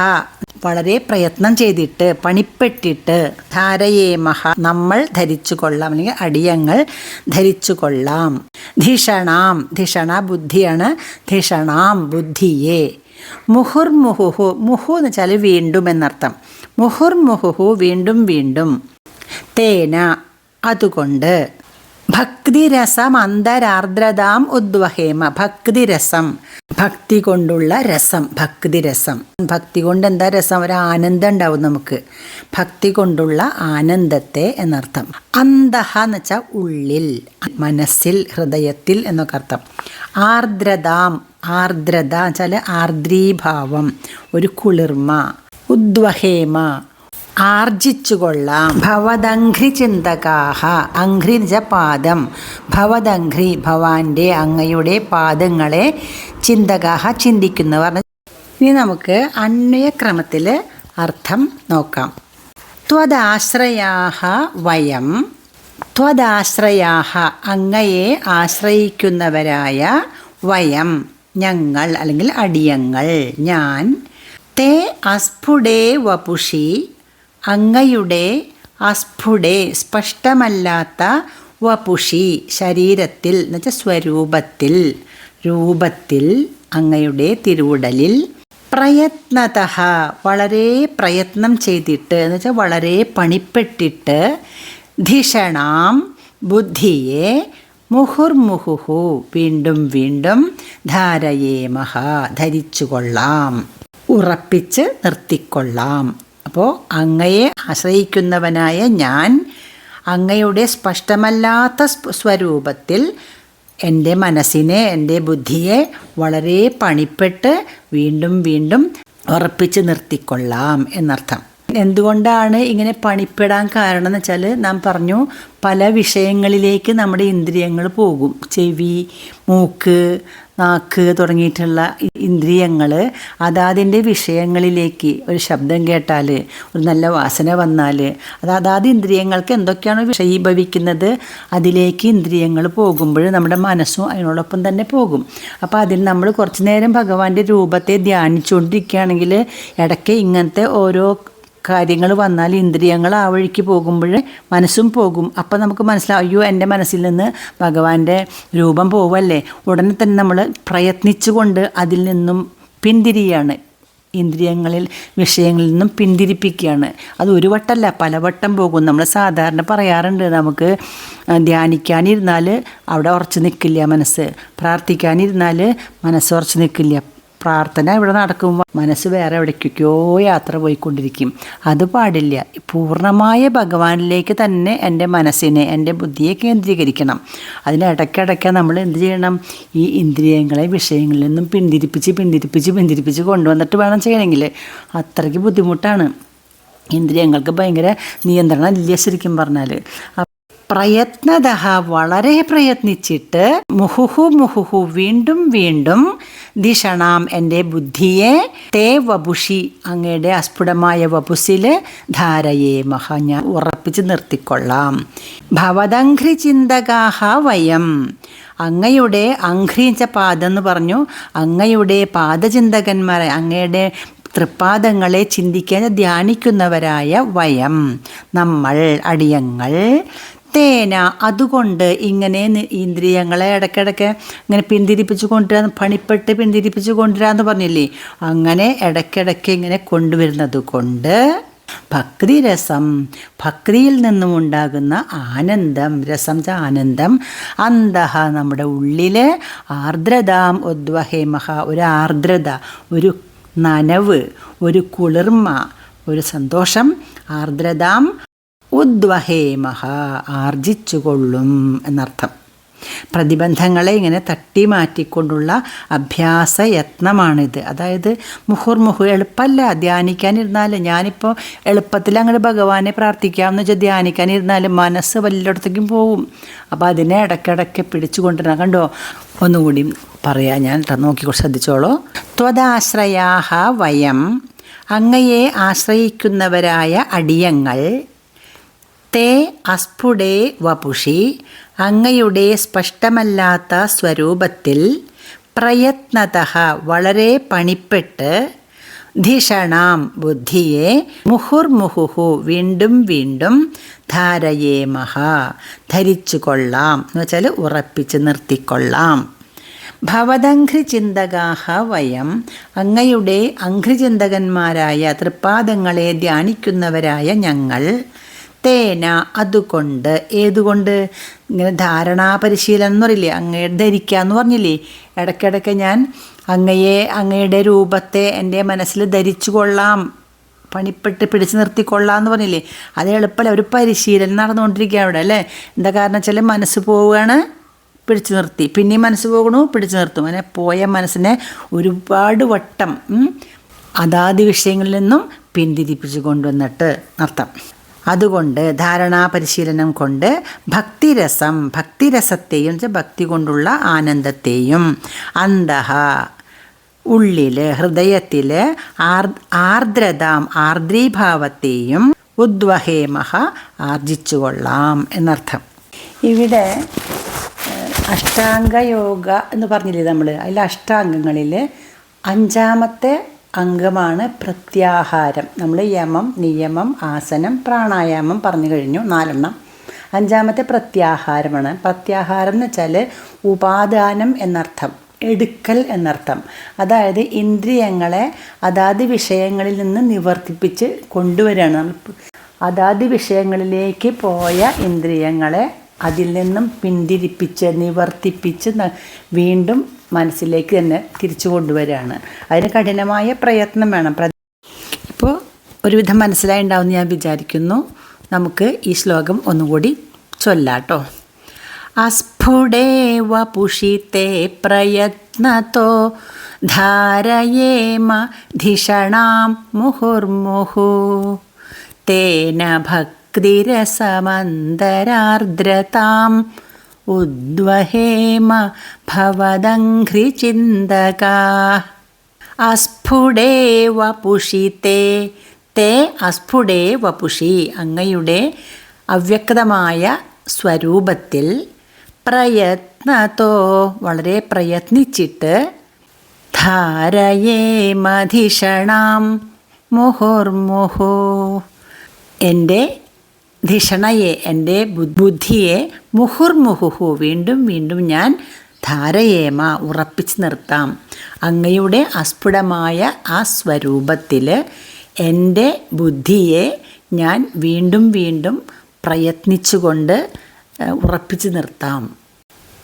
വളരെ പ്രയത്നം ചെയ്തിട്ട്, പണിപ്പെട്ടിട്ട്. ധാരയേമഹ നമ്മൾ ധരിച്ചു കൊള്ളാം, അല്ലെങ്കിൽ അടിയങ്ങൾ ധരിച്ചു കൊള്ളാം. ധിഷണാം ധിഷണ ബുദ്ധിയാണ്. ധിഷണാം ബുദ്ധിയെ. മുഹുർമുഹുഹു മുഹു എന്ന് വെച്ചാൽ വീണ്ടും എന്നർത്ഥം. മുഹുർമുഹുഹു വീണ്ടും വീണ്ടും. തേന അതുകൊണ്ട്. ഭക്തിരസം അന്തരാർദ്രതാം ഉദ്വഹേമ. ഭക്തിരസം ഭക്തി കൊണ്ടുള്ള രസം. ഭക്തിരസം ഭക്തി കൊണ്ട് എന്താ രസം? ഒരു ആനന്ദം ഉണ്ടാവും നമുക്ക്. ഭക്തി കൊണ്ടുള്ള ആനന്ദത്തെ എന്നർത്ഥം. അന്തഃ എന്ന് വെച്ചാൽ ഉള്ളിൽ, മനസ്സിൽ, ഹൃദയത്തിൽ എന്നൊക്കെ അർത്ഥം. ആർദ്രതാം ആർദ്രത വെച്ചാൽ ആർദ്രീഭാവം, ഒരു കുളിർമ. ഉദ്വഹേമ ആർജിച്ചു കൊള്ളാം. ഭവദംഘ്രി ചിന്തകാഹ. അഘ്രി എന്ന് വെച്ചാൽ പാദം. ഭവദംഘ്രി ഭവാന്റെ, അങ്ങയുടെ പാദങ്ങളെ. ചിന്തകാഹ ചിന്തിക്കുന്നവർ. ഇനി നമുക്ക് അന്വയക്രമത്തിൽ അർത്ഥം നോക്കാം. ത്വദാശ്രയാഹ വയം. ത്വദാശ്രയാഹ അങ്ങയെ ആശ്രയിക്കുന്നവരായ. വയം ഞങ്ങൾ, അല്ലെങ്കിൽ അടിയങ്ങൾ, ഞാൻ. തേ അസ്ഫുടേ വപുഷി അങ്ങയുടെ. അസ്ഫുടേ സ്പഷ്ടമല്ലാത്ത. വപുഷി ശരീരത്തിൽ എന്ന് വെച്ചാൽ സ്വരൂപത്തിൽ, രൂപത്തിൽ, അങ്ങയുടെ തിരുവുടലിൽ. പ്രയത്നതഃ വളരെ പ്രയത്നം ചെയ്തിട്ട് എന്ന് വെച്ചാൽ വളരെ പണിപ്പെട്ടിട്ട്. ധിഷണാം ബുദ്ധിയെ. മുഹുർമുഹുഹു വീണ്ടും വീണ്ടും. ധാരയേമഹ ധരിച്ചു കൊള്ളാം, ഉറപ്പിച്ച് നിർത്തിക്കൊള്ളാം. അപ്പോൾ അങ്ങയെ ആശ്രയിക്കുന്നവനായ ഞാൻ അങ്ങയുടെ സ്പഷ്ടമല്ലാത്ത സ്വരൂപത്തിൽ എൻ്റെ മനസ്സിനെ, എൻ്റെ ബുദ്ധിയെ വളരെ പണിപ്പെട്ട് വീണ്ടും വീണ്ടും ഉറപ്പിച്ച് നിർത്തിക്കൊള്ളാം എന്നർത്ഥം. എന്തുകൊണ്ടാണ് ഇങ്ങനെ പണിപ്പെടാൻ കാരണം എന്ന് വെച്ചാൽ, നാം പറഞ്ഞു പല വിഷയങ്ങളിലേക്ക് നമ്മുടെ ഇന്ദ്രിയങ്ങൾ പോകും. ചെവി, മൂക്ക്, നാക്ക് തുടങ്ങിയിട്ടുള്ള ഇന്ദ്രിയങ്ങൾ അതാതിൻ്റെ വിഷയങ്ങളിലേക്ക്. ഒരു ശബ്ദം കേട്ടാൽ, ഒരു നല്ല വാസന വന്നാൽ, അതാത് ഇന്ദ്രിയങ്ങൾക്ക് എന്തൊക്കെയാണോ വിഷയീഭവിക്കുന്നത് അതിലേക്ക് ഇന്ദ്രിയങ്ങൾ പോകുമ്പോൾ നമ്മുടെ മനസ്സും അതിനോടൊപ്പം തന്നെ പോകും. അപ്പോൾ അതിൽ നമ്മൾ കുറച്ച് നേരം ഭഗവാന്റെ രൂപത്തെ ധ്യാനിച്ചുകൊണ്ടിരിക്കുകയാണെങ്കിൽ ഇടയ്ക്ക് ഇങ്ങനത്തെ ഓരോ കാര്യങ്ങൾ വന്നാൽ ഇന്ദ്രിയങ്ങൾ ആ വഴിക്ക് പോകുമ്പോൾ മനസ്സും പോകും. അപ്പം നമുക്ക് മനസ്സിലാവും, അയ്യോ എൻ്റെ മനസ്സിൽ നിന്ന് ഭഗവാന്റെ രൂപം പോവല്ലേ. ഉടനെ തന്നെ നമ്മൾ പ്രയത്നിച്ചുകൊണ്ട് അതിൽ നിന്നും പിന്തിരിയാണ്. ഇന്ദ്രിയങ്ങളിൽ, വിഷയങ്ങളിൽ നിന്നും പിന്തിരിപ്പിക്കുകയാണ്. അത് ഒരു വട്ടമല്ല, പലവട്ടം പോകും. നമ്മൾ സാധാരണ പറയാറുണ്ട്, നമുക്ക് ധ്യാനിക്കാനിരുന്നാൽ അവിടെ ഉറച്ചു നിൽക്കില്ല മനസ്സ്, പ്രാർത്ഥിക്കാനിരുന്നാൽ മനസ്സ് ഉറച്ചു നിൽക്കില്ല. പ്രാർത്ഥന ഇവിടെ നടക്കുമ്പോൾ മനസ്സ് വേറെ എവിടേക്കോ യാത്ര പോയിക്കൊണ്ടിരിക്കും. അത് പാടില്ല. പൂർണ്ണമായ ഭഗവാനിലേക്ക് തന്നെ എൻ്റെ മനസ്സിനെ, എൻ്റെ ബുദ്ധിയെ കേന്ദ്രീകരിക്കണം. അതിനിടയ്ക്കിടയ്ക്ക് നമ്മൾ എന്ത് ചെയ്യണം? ഈ ഇന്ദ്രിയങ്ങളെ വിഷയങ്ങളിൽ നിന്നും പിന്തിരിപ്പിച്ച് കൊണ്ടുവന്നിട്ട് വേണം ചെയ്യണമെങ്കിൽ. അത്രയ്ക്ക് ബുദ്ധിമുട്ടാണ്. ഇന്ദ്രിയങ്ങൾക്ക് ഭയങ്കര നിയന്ത്രണം ഇല്ല ശരിക്കും പറഞ്ഞാൽ. പ്രയത്നതഃ വളരെ പ്രയത്നിച്ചിട്ട്. മുഹുഹു വീണ്ടും വീണ്ടും. ധിഷണാം എൻ്റെ ബുദ്ധിയെ. തേ വപുഷി അങ്ങയുടെ അസ്ഫുടമായ വപുസിൽ. ധാരയേമഹ ഞാൻ ഉറപ്പിച്ച് നിർത്തിക്കൊള്ളാം. ഭവദംഘ്രി ചിന്തകാഹ വയം അങ്ങയുടെ. അഘ്രിച്ച പാദം എന്ന് പറഞ്ഞു. അങ്ങയുടെ പാദചിന്തകന്മാരെ, അങ്ങയുടെ തൃപ്പാദങ്ങളെ ചിന്തിക്കാൻ ധ്യാനിക്കുന്നവരായ വയം നമ്മൾ, അടിയങ്ങൾ. തേന അതുകൊണ്ട്. ഇങ്ങനെ ഇന്ദ്രിയങ്ങളെ ഇടയ്ക്കിടയ്ക്ക് ഇങ്ങനെ പിന്തിരിപ്പിച്ച് കൊണ്ടുവരാൻ, പണിപ്പെട്ട് പിന്തിരിപ്പിച്ച് കൊണ്ടുവരാമെന്ന് പറഞ്ഞില്ലേ, അങ്ങനെ ഇടയ്ക്കിടയ്ക്ക് ഇങ്ങനെ കൊണ്ടുവരുന്നത് കൊണ്ട്. ഭക്തിരസം ഭക്തിയിൽ നിന്നും ഉണ്ടാകുന്ന ആനന്ദം. രസം ആനന്ദം. അന്തഃ നമ്മുടെ ഉള്ളിൽ. ആർദ്രതാം ഉദ്വഹേമഹ ഒരു ആർദ്രത, ഒരു നനവ്, ഒരു കുളിർമ, ഒരു സന്തോഷം. ആർദ്രതാം ഉദ്വഹേമഹ ആർജിച്ചുകൊള്ളും എന്നർത്ഥം. പ്രതിബന്ധങ്ങളെ ഇങ്ങനെ തട്ടി മാറ്റിക്കൊണ്ടുള്ള അഭ്യാസ യത്നമാണിത്. അതായത് മുഹുർമുഹു എളുപ്പമല്ല. ധ്യാനിക്കാനിരുന്നാൽ ഞാനിപ്പോൾ എളുപ്പത്തിൽ അങ്ങനെ ഭഗവാനെ പ്രാർത്ഥിക്കാമെന്ന് വെച്ചാൽ ധ്യാനിക്കാനിരുന്നാൽ മനസ്സ് വല്ലയിടത്തേക്കും പോവും. അപ്പോൾ അതിനെ ഇടയ്ക്കിടയ്ക്ക് പിടിച്ചു കൊണ്ടുവരണം. കണ്ടോ, ഒന്നുകൂടി പറയാം ഞാൻ, നോക്കിക്കൊണ്ട് ശ്രദ്ധിച്ചോളൂ. ത്വദാശ്രയാഹ വയം, അങ്ങയെ ആശ്രയിക്കുന്നവരായ അടിയങ്ങൾ, തേ അസ്ഫുടേ വപുഷി, അങ്ങയുടെ സ്പഷ്ടമല്ലാത്ത സ്വരൂപത്തിൽ, പ്രയത്നതഃ വളരെ പണിപ്പെട്ട്, ധിഷണാം ബുദ്ധിയെ, മുഹുർമുഹുഹു വീണ്ടും വീണ്ടും, ധാരയേമഹ ധരിച്ചു കൊള്ളാം എന്ന് വെച്ചാൽ ഉറപ്പിച്ച് നിർത്തിക്കൊള്ളാം. ഭവദംഘ്രിചിന്തകാഹ വയം, അങ്ങയുടെ അഘ്രിചിന്തകന്മാരായ തൃപ്പാദങ്ങളെ ധ്യാനിക്കുന്നവരായ ഞങ്ങൾ, തേന അതുകൊണ്ട്, ഏതുകൊണ്ട്, ഇങ്ങനെ ധാരണാപരിശീലനം എന്ന് പറയില്ലേ, അങ്ങയെ ധരിക്കുക എന്ന് പറഞ്ഞില്ലേ, ഇടയ്ക്കിടയ്ക്ക് ഞാൻ അങ്ങയുടെ രൂപത്തെ എൻ്റെ മനസ്സിൽ ധരിച്ചു കൊള്ളാം, പണിപ്പെട്ട് പിടിച്ചു നിർത്തിക്കൊള്ളാം എന്ന് പറഞ്ഞില്ലേ, അത് എളുപ്പമല്ല. ഒരു പരിശീലനം നടന്നുകൊണ്ടിരിക്കുക അവിടെ അല്ലേ. എന്താ കാരണം വെച്ചാൽ മനസ്സ് പോവുകയാണ്, പിടിച്ചു നിർത്തി, പിന്നെയും മനസ്സ് പോകണു, പിടിച്ചു നിർത്തും. അങ്ങനെ പോയ മനസ്സിനെ ഒരുപാട് വട്ടം അതാത് വിഷയങ്ങളിൽ നിന്നും പിന്തിരിപ്പിച്ചു കൊണ്ടുവന്നിട്ട് അർത്ഥം. അതുകൊണ്ട് ധാരണാ പരിശീലനം കൊണ്ട് ഭക്തിരസത്തെയും ഭക്തി കൊണ്ടുള്ള ആനന്ദത്തെയും, അന്തഃ ഉള്ളിൽ ഹൃദയത്തിൽ ആർദ്രീഭാവത്തെയും, ഉദ്വഹേമഹ ആർജിച്ചുകൊള്ളാം എന്നർത്ഥം. ഇവിടെ അഷ്ടാംഗയോഗ എന്ന് പറഞ്ഞില്ലേ നമ്മൾ, അതിൽ അഷ്ടാംഗങ്ങളിൽ അഞ്ചാമത്തെ അംഗമാണ് പ്രത്യാഹാരം. നമ്മൾ യമം, നിയമം, ആസനം, പ്രാണായാമം പറഞ്ഞു കഴിഞ്ഞു, 4 അഞ്ചാമത്തെ പ്രത്യാഹാരമാണ്. പ്രത്യാഹാരം എന്ന് വെച്ചാൽ ഉപാദാനം എന്നർത്ഥം, എടുക്കൽ എന്നർത്ഥം. അതായത് ഇന്ദ്രിയങ്ങളെ അതാത് വിഷയങ്ങളിൽ നിന്ന് നിവർത്തിപ്പിച്ച് കൊണ്ടുവരികയാണ്. നമ്മൾ അതാത് വിഷയങ്ങളിലേക്ക് പോയ ഇന്ദ്രിയങ്ങളെ അതിൽ നിന്നും പിന്തിരിപ്പിച്ച് നിവർത്തിപ്പിച്ച് വീണ്ടും മനസ്സിലേക്ക് തന്നെ തിരിച്ചു കൊണ്ടുവരികയാണ്. അതിന് കഠിനമായ പ്രയത്നം വേണം. ഇപ്പോൾ ഒരുവിധം മനസ്സിലായിണ്ടാവുമെന്ന് ഞാൻ വിചാരിക്കുന്നു. നമുക്ക് ഈ ശ്ലോകം ഒന്നുകൂടി ചൊല്ലാട്ടോ. അസ്ഫുടേ വപുഷിത്തെ പ്രയത്നതോ ധാരയേമ ധിഷണാം മുഹുർമുഹു, തേന ഭക്തിരസമന്തരാർദ്രതാം ഉദ്വഹേമ ഭവദംഘ്രിചിന്തകാ. അസ്ഫുടേ വപുഷിത്തെ, തേ അസ്ഫുടേ വപുഷി, അങ്ങയുടെ അവ്യക്തമായ സ്വരൂപത്തിൽ, പ്രയത്നതോ വളരെ പ്രയത്നിച്ചിട്ട്, ധാരയേമധിഷണാം മുഹുർമുഹു എൻ്റെ ധിഷണയെ, എൻ്റെ ബുദ്ധിയെ, മുഹുർമുഹുഹു വീണ്ടും വീണ്ടും ഞാൻ, ധാരയേമ ഉറപ്പിച്ച് നിർത്താം. അങ്ങയുടെ അസ്ഫുടമായ ആ സ്വരൂപത്തിൽ എൻ്റെ ബുദ്ധിയെ ഞാൻ വീണ്ടും വീണ്ടും പ്രയത്നിച്ചുകൊണ്ട് ഉറപ്പിച്ച് നിർത്താം.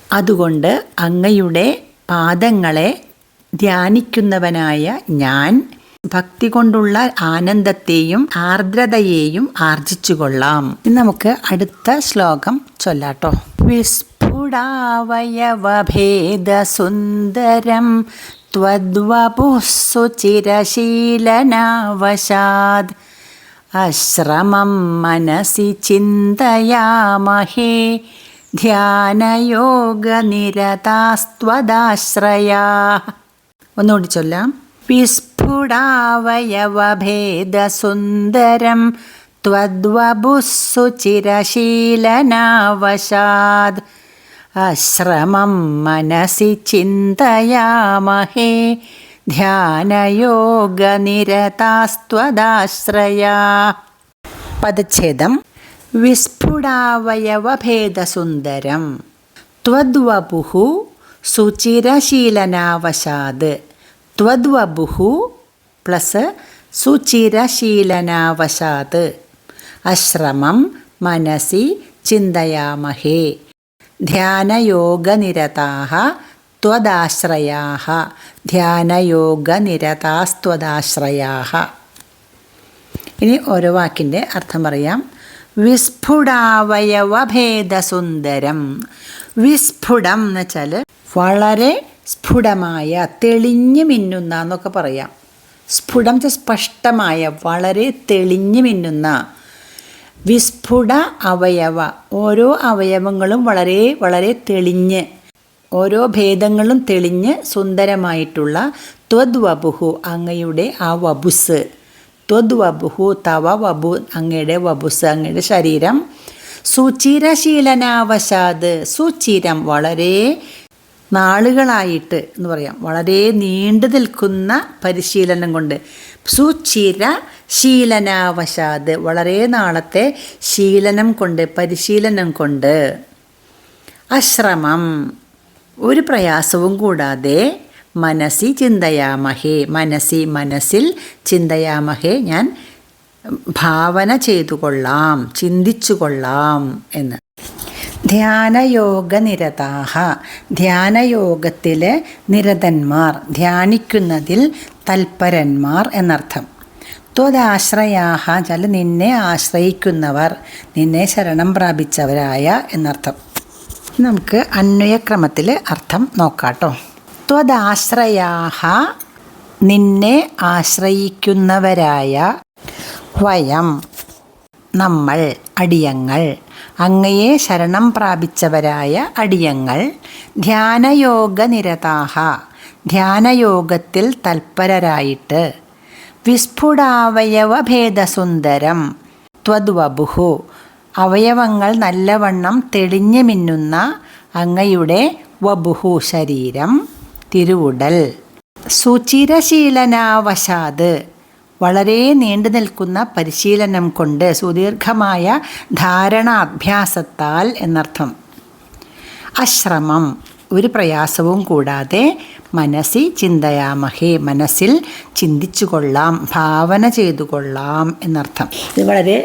അതുകൊണ്ട് അങ്ങയുടെ പാദങ്ങളെ ധ്യാനിക്കുന്നവനായ ഞാൻ ഭക്തി കൊണ്ടുള്ള ആനന്ദത്തെയും ആർദ്രതയെയും ആർജിച്ചുകൊള്ളാം. ഇനി നമുക്ക് അടുത്ത ശ്ലോകം ചൊല്ലാട്ടോ. വിസ്ഫുടാവയവഭേദസുന്ദരം ത്വദ്വപുഃസുചിരശീലനാവശാദ് അശ്രമം മനസി ചിന്തയാമഹേ ധ്യാനയോഗനിരതാസ്ത്വദാശ്രയാ. ഒന്നുകൂടി ചൊല്ലാം. വിസ്ഫുടാവയവഭേദസുന്ദരം ത്വദ്വപുഃസുചിരശീലനാവശാദ് അശ്രമം മനസി ചിന്തയാമഹേ ധ്യാനയോഗനിരതാസ്ത്വദാശ്രയാ. പദച്ഛേദം. വിസ്ഫുടാവയവഭേദസുന്ദരം ത്വദ്വപുഃ സുചിരശീലനാവശാദ്. ത്വദ്വപുഃ പ്ലസ് സുചിരശീലനാവശാദ് അശ്രമം മനസി ചിന്തയാമഹേ ധ്യാനയോഗനിരതാഃ ത്വദാശ്രയാഃ. ധ്യാനയോഗനിരതാസ്ത്വദാശ്രയാഃ. ഇനി ഓരോ വാക്കിൻ്റെ അർത്ഥം പറയാം. വിസ്ഫുടാവയവഭേദസുന്ദരം. വിസ്ഫുടം എന്ന് വെച്ചാൽ വളരെ സ്ഫുടമായ, തെളിഞ്ഞു മിന്നുന്ന എന്നൊക്കെ പറയാം. സ്ഫുടം സ്പഷ്ടമായ, വളരെ തെളിഞ്ഞു മിന്നുന്ന. വിസ്ഫുട അവയവ, ഓരോ അവയവങ്ങളും വളരെ വളരെ തെളിഞ്ഞ്, ഓരോ ഭേദങ്ങളും തെളിഞ്ഞ് സുന്ദരമായിട്ടുള്ള. ത്വദ്വപുഹു, അങ്ങയുടെ ആ വപുസ്. ത്വദ്വപുഹു, തവ വപു, അങ്ങയുടെ വപുസ്, അങ്ങയുടെ ശരീരം. സുചിരശീലനാവശാത്, സുചിരം വളരെ നാളുകളായിട്ട് എന്ന് പറയാം, വളരെ നീണ്ടു നിൽക്കുന്ന പരിശീലനം കൊണ്ട്. സുചിര ശീലനാവശാത്, വളരെ നാളത്തെ ശീലനം കൊണ്ട്, പരിശീലനം കൊണ്ട്. അശ്രമം, ഒരു പ്രയാസവും കൂടാതെ. മനസ്സി ചിന്തയാമഹേ, മനസ്സിൽ ചിന്തയാമഹേ, ഞാൻ ഭാവന ചെയ്തു കൊള്ളാം, ചിന്തിച്ചു കൊള്ളാം എന്ന്. ധ്യാനയോഗനിരതാഹ, ധ്യാനയോഗത്തിൽ നിരതന്മാർ, ധ്യാനിക്കുന്നതിൽ തൽപരന്മാർ എന്നർത്ഥം. ത്വദാശ്രയാഹ ചല, നിന്നെ ആശ്രയിക്കുന്നവർ, നിന്നെ ശരണം പ്രാപിച്ചവരായ എന്നർത്ഥം. നമുക്ക് അന്വയക്രമത്തിൽ അർത്ഥം നോക്കാട്ടോ. ത്വദാശ്രയാഹ, നിന്നെ ആശ്രയിക്കുന്നവരായ. വയം, നമ്മൾ, അടിയങ്ങൾ. അങ്ങയെ ശരണം പ്രാപിച്ചവരായ അടിയങ്ങൾ. ധ്യാനയോഗനിരതാഹ, ധ്യാനയോഗത്തിൽ തൽപരരായിട്ട്. വിസ്ഫുടാവയവഭേദസുന്ദരം. ത്വദ്വപുഹു, അവയവങ്ങൾ നല്ലവണ്ണം തെളിഞ്ഞു മിന്നുന്ന അങ്ങയുടെ വപുഹു, ശരീരം, തിരുവുടൽ. സുചിരശീലനാവശാത്, വളരെ നീണ്ടു നിൽക്കുന്ന പരിശീലനം കൊണ്ട്, സുദീർഘമായ ധാരണാഭ്യാസത്താൽ എന്നർത്ഥം. അശ്രമം, ഒരു പ്രയാസവും കൂടാതെ. മനസ്സി ചിന്തയാമഹേ, മനസ്സിൽ ചിന്തിച്ചു കൊള്ളാം, ഭാവന ചെയ്തു കൊള്ളാം എന്നർത്ഥം. ഇത് വളരെ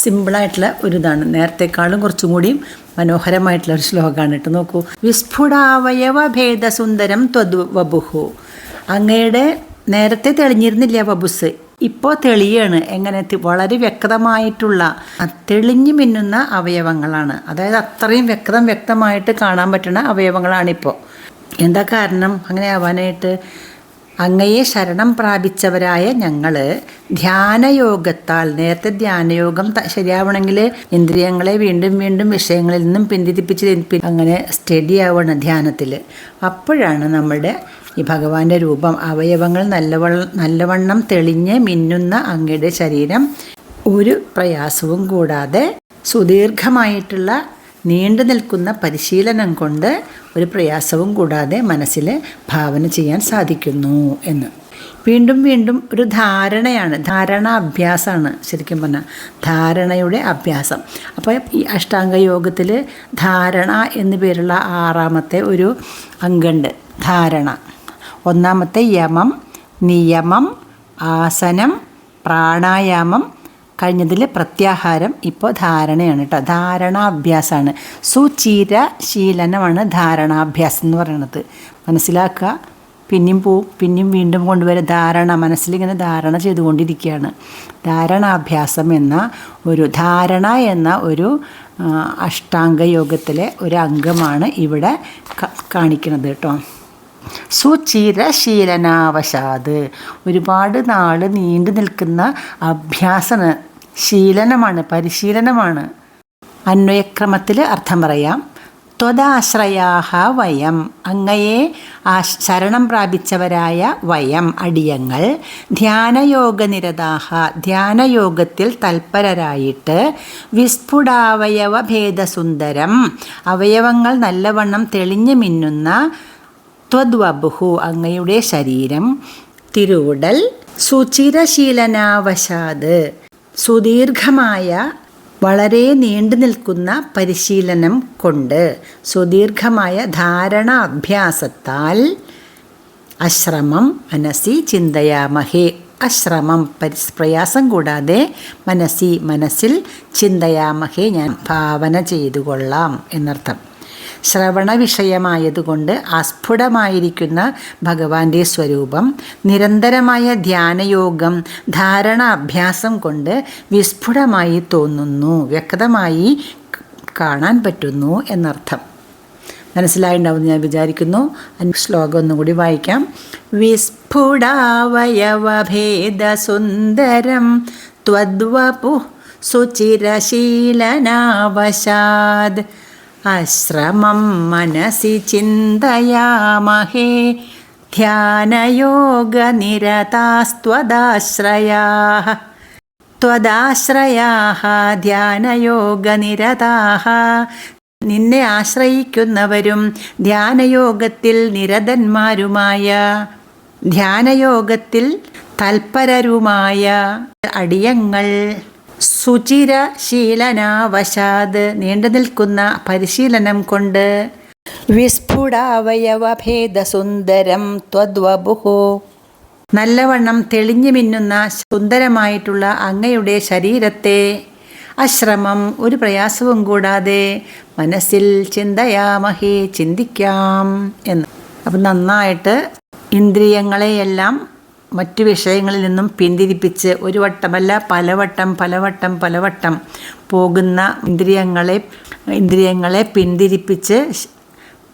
സിമ്പിളായിട്ടുള്ള ഒരു ഇതാണ്, നേരത്തെക്കാളും കുറച്ചും കൂടിയും മനോഹരമായിട്ടുള്ള ഒരു ശ്ലോകമാണ്. ഇട്ട് നോക്കൂ. വിസ്ഫുടാവയവ ഭേദസുന്ദരം ത്വദ്വപുഹു, അങ്ങയുടെ നേരത്തെ തെളിഞ്ഞിരുന്നില്ല വപുസ്, ഇപ്പോൾ തെളിയാണ്. എങ്ങനെ? വളരെ വ്യക്തമായിട്ടുള്ള, തെളിഞ്ഞു മിന്നുന്ന അവയവങ്ങളാണ്. അതായത് അത്രയും വ്യക്തമായിട്ട് കാണാൻ പറ്റുന്ന അവയവങ്ങളാണിപ്പോൾ. എന്താ കാരണം അങ്ങനെ ആവാനായിട്ട്? അങ്ങയെ ശരണം പ്രാപിച്ചവരായ ഞങ്ങൾ ധ്യാനയോഗത്താൽ, നേരത്തെ ധ്യാനയോഗം ശരിയാവണമെങ്കിൽ ഇന്ദ്രിയങ്ങളെ വീണ്ടും വീണ്ടും വിഷയങ്ങളിൽ നിന്നും പിന്തിരിപ്പിച്ച് അങ്ങനെ സ്റ്റഡി ആവണം ധ്യാനത്തിൽ. അപ്പോഴാണ് നമ്മുടെ ഈ ഭഗവാന്റെ രൂപം, അവയവങ്ങൾ നല്ലവണ്ണം തെളിഞ്ഞ് മിന്നുന്ന അങ്ങയുടെ ശരീരം, ഒരു പ്രയാസവും കൂടാതെ സുദീർഘമായിട്ടുള്ള നീണ്ടു നിൽക്കുന്ന പരിശീലനം കൊണ്ട് ഒരു പ്രയാസവും കൂടാതെ മനസ്സിൽ ഭാവന ചെയ്യാൻ സാധിക്കുന്നു എന്ന്. വീണ്ടും വീണ്ടും ഒരു ധാരണയാണ്, ധാരണാഭ്യാസമാണ് ശരിക്കും പറഞ്ഞാൽ, ധാരണയുടെ അഭ്യാസം. അപ്പോൾ ഈ അഷ്ടാംഗയോഗത്തിൽ ധാരണ എന്നു പേരുള്ള 6ാമത്തെ ഒരു അംഗമുണ്ട്, ധാരണ. 1ാമത്തെ യമം, നിയമം, ആസനം, പ്രാണായാമം, കഴിഞ്ഞതിൽ പ്രത്യാഹാരം, ഇപ്പോൾ ധാരണയാണ് കേട്ടോ. ധാരണാഭ്യാസമാണ്. സുചിരശീലനമാണ് ധാരണാഭ്യാസം എന്ന് പറയുന്നത്. മനസ്സിലാക്കുക. പിന്നെയും പോവും, പിന്നെയും വീണ്ടും കൊണ്ടുവരും. ധാരണ, മനസ്സിലിങ്ങനെ ധാരണ ചെയ്തുകൊണ്ടിരിക്കുകയാണ്. ധാരണാഭ്യാസം എന്ന ഒരു അഷ്ടാംഗയോഗത്തിലെ ഒരു അംഗമാണ് ഇവിടെ കാണിക്കുന്നത് കേട്ടോ. സുചിരശീലനാവശാത്, ഒരുപാട് നാൾ നീണ്ടു നിൽക്കുന്ന അഭ്യാസമാണ്, ശീലനമാണ്, പരിശീലനമാണ്. അന്വയക്രമത്തിൽ അർത്ഥം പറയാം. ത്വദാശ്രയാഹ വയം, അങ്ങയെ ശരണം പ്രാപിച്ചവരായ വയം, അടിയങ്ങൾ. ധ്യാനയോഗനിരതാഹ, ധ്യാനയോഗത്തിൽ തൽപരരായിട്ട്. വിസ്ഫുടാവയവ ഭേദസുന്ദരം, അവയവങ്ങൾ നല്ലവണ്ണം തെളിഞ്ഞു മിന്നുന്ന. ത്വദ്വപുഹു, അങ്ങയുടെ ശരീരം, തിരുവുടൽ. സുചിരശീലനാവശാത്, സുദീർഘമായ വളരെ നീണ്ടു നിൽക്കുന്ന പരിശീലനം കൊണ്ട്, സുദീർഘമായ ധാരണാഭ്യാസത്താൽ. അശ്രമം, മനസ്സി ചിന്തയാമഹേ, അശ്രമം പ്രയാസം കൂടാതെ. മനസ്സിൽ ചിന്തയാമഹേ, ഞാൻ ഭാവന ചെയ്തു കൊള്ളാം എന്നർത്ഥം. ശ്രവണ വിഷയമായതുകൊണ്ട് അസ്ഫുടമായിരിക്കുന്ന ഭഗവാന്റെ സ്വരൂപം നിരന്തരമായ ധ്യാനയോഗം ധാരണ അഭ്യാസം കൊണ്ട് വിസ്ഫുടമായി തോന്നുന്നു, വ്യക്തമായി കാണാൻ പറ്റുന്നു എന്നർത്ഥം. മനസ്സിലായിട്ടുണ്ടാവുമെന്ന് ഞാൻ വിചാരിക്കുന്നു. ശ്ലോകം ഒന്നുകൂടി വായിക്കാം. വിസ്ഫുടാവയവഭേദസുന്ദരം ത്വദ്വപു സുചിരശീലനാവശാദ് അശ്രമം മനസി ചിന്തയാമഹേ ധ്യാനയോഗനിരതാസ്ത്വദാശ്രയാഃ ത്വദാശ്രയാഃ ധ്യാനയോഗനിരതാഃ. നിന്നെ ആശ്രയിക്കുന്നവരും ധ്യാനയോഗത്തിൽ നിരതന്മാരുമായ ധ്യാനയോഗത്തിൽ തൽപരരുമായ അടിയങ്ങൾ സുചിരശീലനാവശാത് നീണ്ടു നിൽക്കുന്ന പരിശീലനം കൊണ്ട് വിസ്ഫുടാവയവഭേദസുന്ദരം ത്വദ്വപുഃ നല്ലവണ്ണം തെളിഞ്ഞു മിന്നുന്ന സുന്ദരമായിട്ടുള്ള അങ്ങയുടെ ശരീരത്തെ അശ്രമം ഒരു പ്രയാസവും കൂടാതെ മനസ്സിൽ ചിന്തയാമഹേ ചിന്തിക്കാം എന്ന്. അപ്പം നന്നായിട്ട് ഇന്ദ്രിയങ്ങളെയെല്ലാം മറ്റു വിഷയങ്ങളിൽ നിന്നും പിന്തിരിപ്പിച്ച് ഒരു വട്ടമല്ല പലവട്ടം പോകുന്ന ഇന്ദ്രിയങ്ങളെ പിന്തിരിപ്പിച്ച്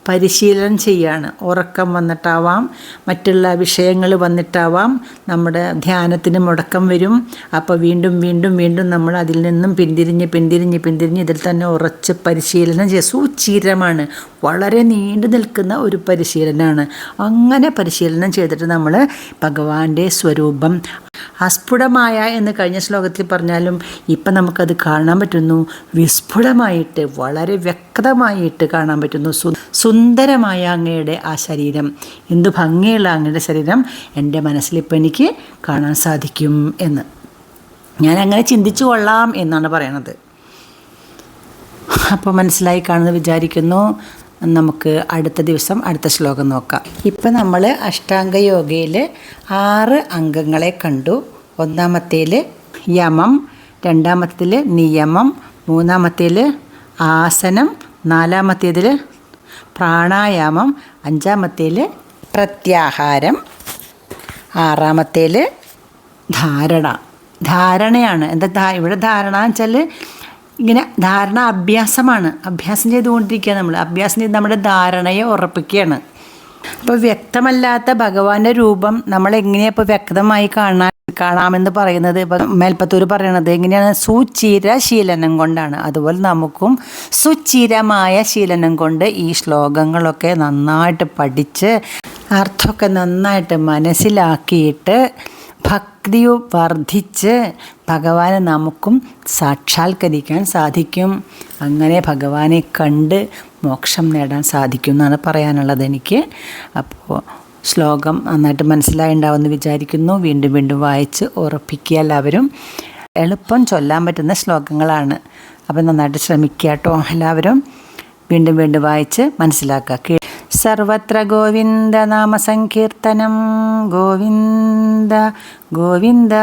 പരിശീലനം ചെയ്യാണ്. ഉറക്കം വന്നിട്ടാവാം, മറ്റുള്ള വിഷയങ്ങൾ വന്നിട്ടാവാം, നമ്മുടെ ധ്യാനത്തിന് മുടക്കം വരും. അപ്പോൾ വീണ്ടും നമ്മൾ അതിൽ നിന്നും പിന്തിരിഞ്ഞ് ഇതിൽ തന്നെ ഉറച്ച് പരിശീലനം ചെയ്യുക. സുചിരമാണ്, വളരെ നീണ്ടു നിൽക്കുന്ന ഒരു പരിശീലനമാണ്. അങ്ങനെ പരിശീലനം ചെയ്തിട്ട് നമ്മൾ ഭഗവാന്റെ സ്വരൂപം അസ്ഫുടമായ എന്ന് കഴിഞ്ഞ ശ്ലോകത്തിൽ പറഞ്ഞാലും ഇപ്പം നമുക്കത് കാണാൻ പറ്റുന്നു. വിസ്ഫുടമായിട്ട് വളരെ വ്യക്തമായിട്ട് കാണാൻ പറ്റുന്നു. സുന്ദരമായ അങ്ങയുടെ ആ ശരീരം, എന്തു ഭംഗിയുള്ള അങ്ങയുടെ ശരീരം എൻ്റെ മനസ്സിലിപ്പോൾ എനിക്ക് കാണാൻ സാധിക്കും എന്ന് ഞാനങ്ങനെ ചിന്തിച്ചു കൊള്ളാം എന്നാണ് പറയണത്. അപ്പോൾ മനസ്സിലായി കാണുമെന്ന് വിചാരിക്കുന്നു. നമുക്ക് അടുത്ത ദിവസം അടുത്ത ശ്ലോകം നോക്കാം. ഇപ്പം നമ്മൾ അഷ്ടാംഗ യോഗയിൽ 6 അംഗങ്ങളെ കണ്ടു. ഒന്നാമത്തേൽ യമം, രണ്ടാമത്തേൽ നിയമം, മൂന്നാമത്തേൽ ആസനം, നാലാമത്തേതിൽ പ്രാണായാമം, അഞ്ചാമത്തേൽ പ്രത്യാഹാരം, ആറാമത്തേൽ ധാരണയാണ്. എന്താ ഇവിടെ ധാരണ വെച്ചാൽ ഇങ്ങനെ ധാരണ അഭ്യാസം ചെയ്തുകൊണ്ടിരിക്കുക. അഭ്യാസം ചെയ്ത് നമ്മുടെ ധാരണയെ ഉറപ്പിക്കുകയാണ്. അപ്പോൾ വ്യക്തമല്ലാത്ത ഭഗവാന്റെ രൂപം നമ്മളെങ്ങനെയാണ് ഇപ്പോൾ വ്യക്തമായി കാണാമെന്ന് പറയുന്നത് മേൽപ്പത്തൂർ പറയണത് എങ്ങനെയാണ്? സുചിരശീലനം കൊണ്ടാണ്. അതുപോലെ നമുക്കും സുചിരമായ ശീലനം കൊണ്ട് ഈ ശ്ലോകങ്ങളൊക്കെ നന്നായിട്ട് പഠിച്ച് അർത്ഥമൊക്കെ നന്നായിട്ട് മനസ്സിലാക്കിയിട്ട് ഭക്തി വർദ്ധിച്ച് ഭഗവാനെ നമുക്കും സാക്ഷാത്കരിക്കാൻ സാധിക്കും. അങ്ങനെ ഭഗവാനെ കണ്ട് മോക്ഷം നേടാൻ സാധിക്കും എന്നാണ് പറയാനുള്ളത് എനിക്ക്. അപ്പോൾ ശ്ലോകം നന്നായിട്ട് മനസ്സിലായിട്ടുണ്ടാവുമെന്ന് വിചാരിക്കുന്നു. വീണ്ടും വായിച്ച് ഉറപ്പിക്കുക എല്ലാവരും. എളുപ്പം ചൊല്ലാൻ പറ്റുന്ന ശ്ലോകങ്ങളാണ്. അപ്പം നന്നായിട്ട് ശ്രമിക്കുക കേട്ടോ എല്ലാവരും. വീണ്ടും വായിച്ച് മനസ്സിലാക്കുക. സർവത്ര ഗോവിന്ദ നാമ സങ്കീർത്തനം. ഗോവിന്ദ ഗോവിന്ദ.